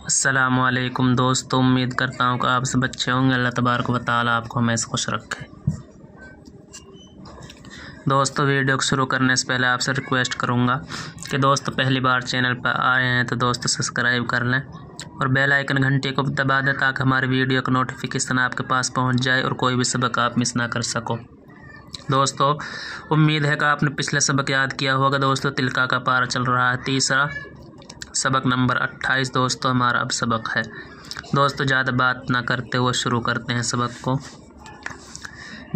السلام علیکم دوستو، امید کرتا ہوں کہ آپ سب اچھے ہوں گے۔ اللہ تبارک و تعالیٰ آپ کو ہمیشہ خوش رکھے۔ دوستو، ویڈیو کو شروع کرنے سے پہلے آپ سے ریکویسٹ کروں گا کہ دوست پہلی بار چینل پر آئے ہیں تو دوست سبسکرائب کر لیں اور بیل آئیکن گھنٹی کو دبا دیں تاکہ ہماری ویڈیو کا نوٹیفیکیشن آپ کے پاس پہنچ جائے اور کوئی بھی سبق آپ مس نہ کر سکو۔ دوستو، امید ہے کہ آپ نے پچھلے سبق یاد کیا ہوگا۔ دوستو، تلکا کا پارہ چل رہا ہے تیسرا، سبق نمبر 28۔ دوستو، ہمارا اب سبق ہے۔ دوستو، زیادہ بات نہ کرتے ہوئے شروع کرتے ہیں سبق کو۔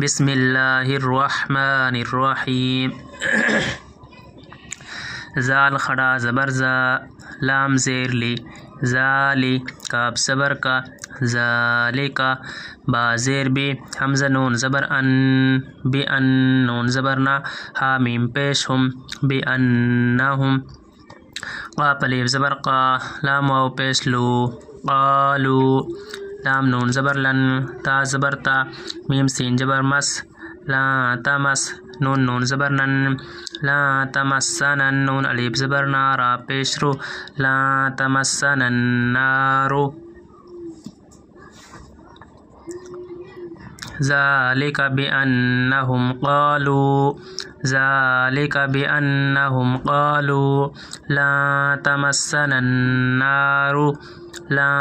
بسم اللہ الرحمن الرحیم۔ زال کھڑا زبر زا، لام زیر لی، ذالی کاف زبر کا، ذالکا با زیر بی، حمزہ نون زبر ان، بی ان نون زبر نا، ہا میم پیش ہم، بی انہم، قاف الف زبر قا، لام واو پیش لو، قالو، لام نون زبر لن، تا زبر تا، میم سین زبر مس، لا تمس، نون زبر نن، لا تمسن، نون الف زبر نا، را پیش رو، لا تمسن النار، ذالک بأنہم قالوا، ذالک بأنہم قالوا لا تمسن النار، لا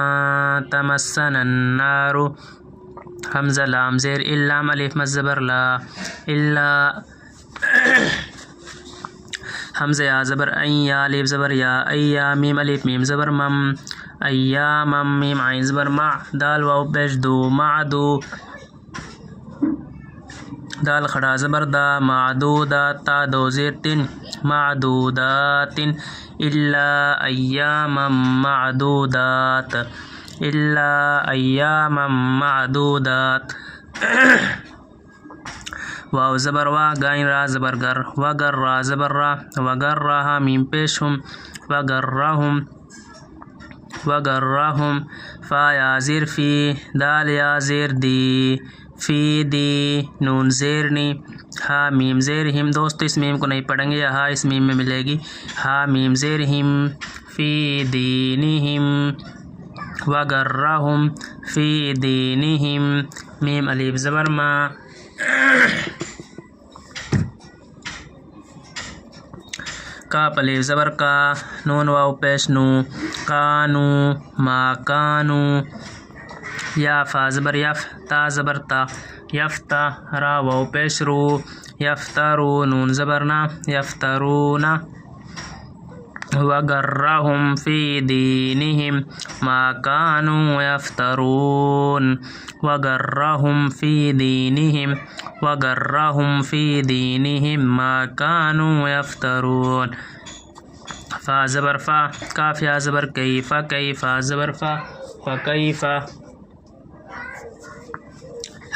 تمسن النار، حمزہ لام زیر اللام الف مد زبر لا، الا، حمزہ یا زبر این، یا الف زبر یا، ایا میم الف میم زبر مم، ایامم، میم عین زبر مع، دال واو پیش دو، معدو، دال کھڑا زبر دا، معدودات، تا دو زیر تن، معدودات، الا ایاما معدودات، الا ایاما معدودات، واو زبر وا، گائن را زبر گر، وگر را زبر را، وگر راہا میم پیش ہم، وگرہم، وگرہم، فا یا زیر فی، دال یا زیر دی، فی دی، نون زیر نی، ہا میم زیر ہم۔ دوستو، اس میم کو نہیں پڑھیں گے، ہا اس میم میں ملے گی، ہا میم زیر ہم، فی دینہم، وگرہم فی دینہم، میم الف زبر ما، کاف الف زبر کا، نون واو پیش نو، کانو، ما کانو، یا فا زبر یف، تا زبر تا، یفتا، را واو پیش رو، یفترو، نون زبر نا، یفترون، وغرهم فی دینہم ما کانوا یفترون، وغرهم فی دینہم، وغرهم فی دینہم ما کانوا یفترون، فا زبر فا، کاف یا زبر کئی، فکیفا زبر فا، فکیفا،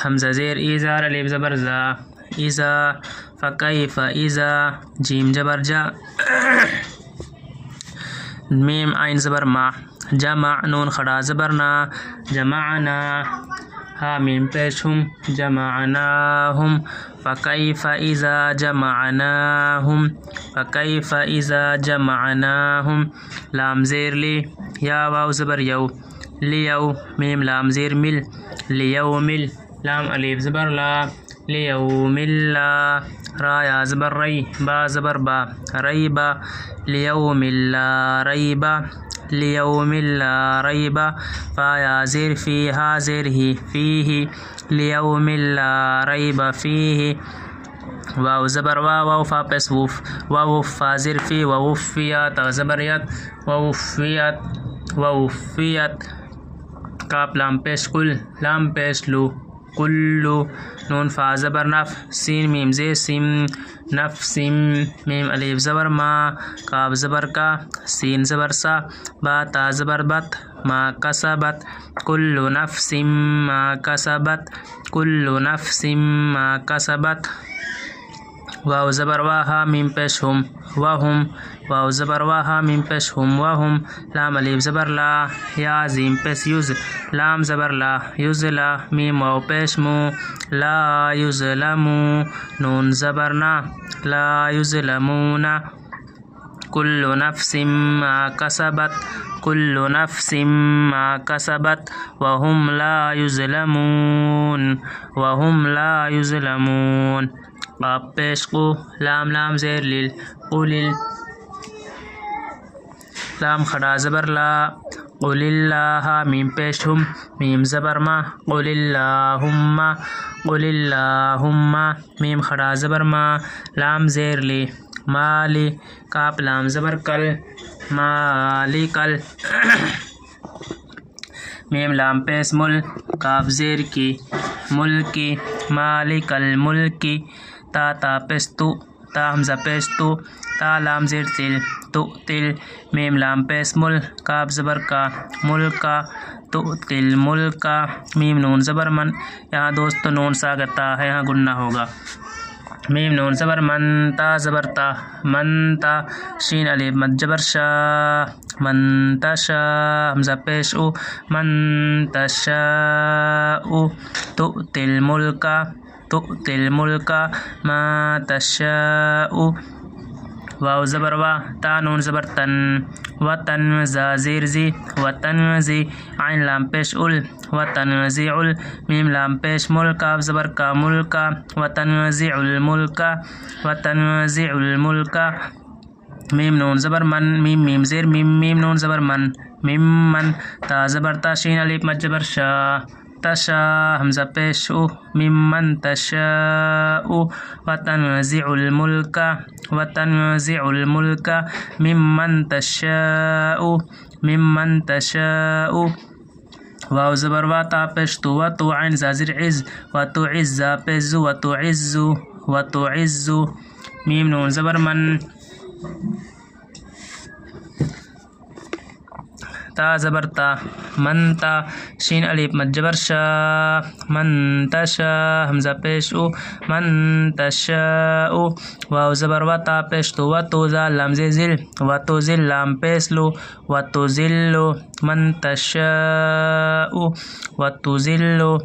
حمزہ زیر ایزار الف زبر زا، ایزا، فکیف ایزا، جیم زبر جا، میم عین زبر ما، جمع، نون کھڑا زبر نا، جمعنا، ہا میم پیش ہم، جمعناہم، فکیف ایزا جمعناہم، فکیف ایزا جمعناہم، لام زیر لی، یا واو زبر یو، لیو، میم لام زیر مل، لیومل، لام الف زبر لا، لیوم اللہ، را یا زبر ری، با زبر با، ریبا، لیوم اللہ ریبا، لیوم اللہ ریبا، فا یا زیر فی، ہا زیر ہی، فیہ، لیوم اللہ ریب فیہ، واو زبر وا، واو فا پیس وف، ووف فا زیر فی، ووفیات زبر یت، ووفیت، ووفیت، کاف لام پیش کل، لام پیش لو، کلو، نون فا زبر نف، سین میم زیر سم، نفسم، میم الف زبر ما، کاف زبر کا، سین زبر سا، با تا زبر بت، ما کسبت، کل نفس ما کسبت، کل نفس ما کسبت، واو زبر واہا میم پیش ہم، وہم، واو زبر واہا میم پیش ہم، وہم، لام الف زبر لا، یا زیم پیش یز، لام زبر لا، یزلا، میم واو پیش مو، لا یظلمو، نون زبر نا، لا یظلمون، کل نفس ما کسبت، كل نفس ما كسبت وهم لا يظلمون وهم لا يظلمون. قاف پیش قو لام لام زیر لیل قل لام خڑا زبر لا قل اللہ میم پیش ہم میم زبر ما قل اللہم قل اللہم میم خڑا زبر ما لام زیر لی مالی کاپ لام زبر کل مالی کل میم لام پیش مل کاف زیر کی ملکی مالک الملکی تا تا پیش تو تا حمزہ پیش تو تا لام زیر تل تو تل میم لام پیش مل کاف زبر کا ملکا تو تل ملکا میم نون زبر من. یہاں دوستو نون ساگتا ہے یہاں گننا ہوگا. میم نون زبر من تا زبر تا من تا شین الف مد جبر شا من تشا حمزہ پیش او من تشاء تؤتی الملکا تؤتی الملکا ما تشاء. واو زبر وا تا نون زبر تن وطن زا زیر زی وطن زی عین لام پیش ال وطن زی ال میم لام پیش مل کاف زبر کا ملکا وطن زی الملکا وطن زی الملکا میم نون زبر من میم میم زیر میم میم نون زبر من میم من تا زبر تا شین الف مد جبر شا تشا حمزہ پیش او ممن تشاء وتنزع الملک وتنزع الملک ممن تشاء ممن تشاء. واو زبر وا تا پیش تو و تو عین زازر عز و تو عز پیش و تو عز و تو عز میم نون زبر من تا زبر تا من تا شین الف مد جبر شا من تشا حمزہ پیش او من تشاء. واو زبر و تا پیش تو و تو زال لام زل و تو زل لام پیش لو و تو زلو من تشاء و تو زلو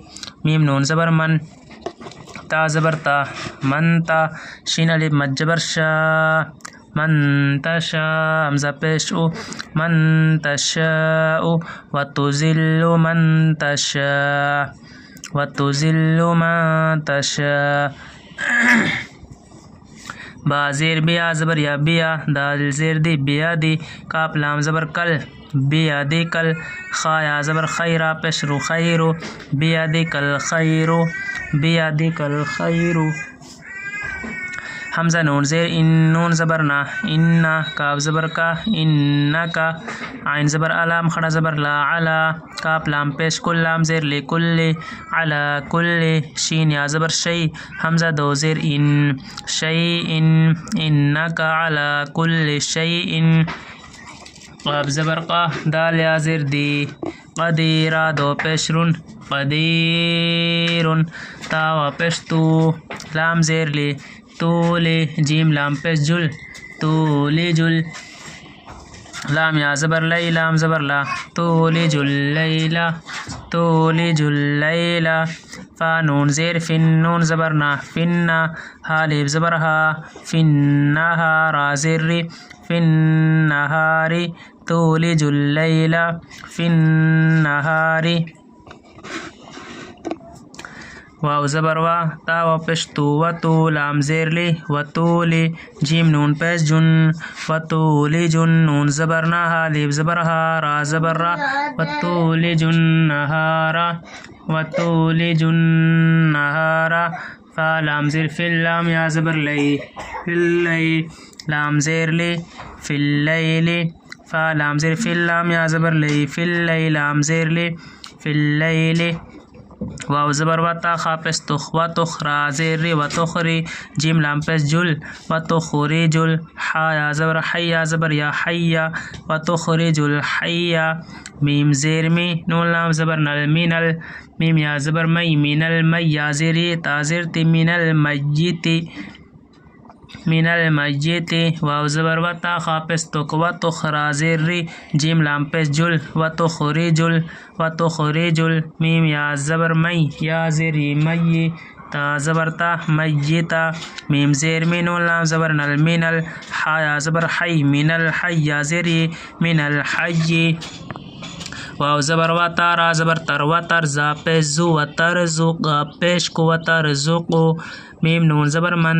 میم نون زبر من تا زبر تا من تا شین الف مد جبر شا من تشاء حمزہ پیش او من تشاء و تذل من تشاء و تذل من تشاء. با زیر بیا زبر یا بیا دال زیر دی بیا دی کاپ لام زبر کل بیا دی کل خایا زبر خیرا پیش رو خیرو بیا دی کل خیرو بیا دی کل خیرو. حمزہ نون زیر ان نون زبر نا ان کاف زبر کا ان کا عین زبر علام کھڑا زبر لا علا کاف لام پیش کل لام زیر لی کل علا کل شین یا زبر شی حمزہ دو زیر ان شی ان کا علا کل شی ان. قاف زبر کا دال یا زیر دی قدیرا دو پیش رن قدیر تا و پیش تو لام زیر لی تولی جیم لام پیش جل تولی جل لام یا زبر لی لام زبر لا تولی جل لیلا تولی جل لیلا. فا نون زیر فن نون زبر نا فن حالیب زبر ہا فن نہا را زیر ری فن نہاری تولی جل لیلا فن نہاری. واو زبر وا تا و پیش تو و تو لام زیر لی و تو لی جیم نون پیش جن و تو لی جن نون زبر نا حالیب زبر ہا را زبر را و تو لی جن نہارا و تو لی جن نہارا. فا لام زیر فل لام یا زبر لی فل لی لام زیر لی فل لیلی فا لام زیر فل لام یا زبر لی فل لی لام زیر لی فل لیلی. واو زبر و تا خا پیش تخ و تخ را زیر ری و تخری جیم لام پیش جل و تخری جل حا یا زبر حی یا زبر یا حیا و تخری جل حیا میم زیر می نون لام زبر نل مینل میم یا زبر می مینل می یا زیری تا زیر تی مینل میتی من المیت. واو زبر و تا خا پیش تک و تخ را زیر ری جیم لام پیش جل و تخری جل و تخری جل میم یا زبر می یا زیری می تا زبر تا میتا میم زیر مین لام زبر نل مینل حیا زبر حی من الحی یا زیری من الحی واو زبر و تا زبر تر و تر زا پیش زو و تر زو پیش کو و تر زوقو میم نون زبر من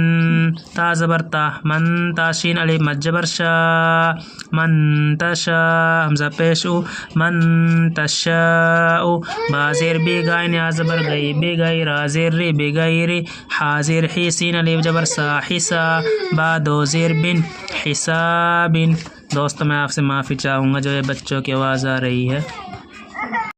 تا زبر تا من تا شین الف مد زبر شا من تشا حمزہ پیش او من تشاء با زیر بی گائن یا زبر گئی بی گئی را زیر ری بی گئی ری حاضر حی سین الف زبر سا حسا با دو زیر بن حساب. دوستوں میں آپ سے معافی چاہوں گا جو یہ بچوں کی آواز آ رہی ہے.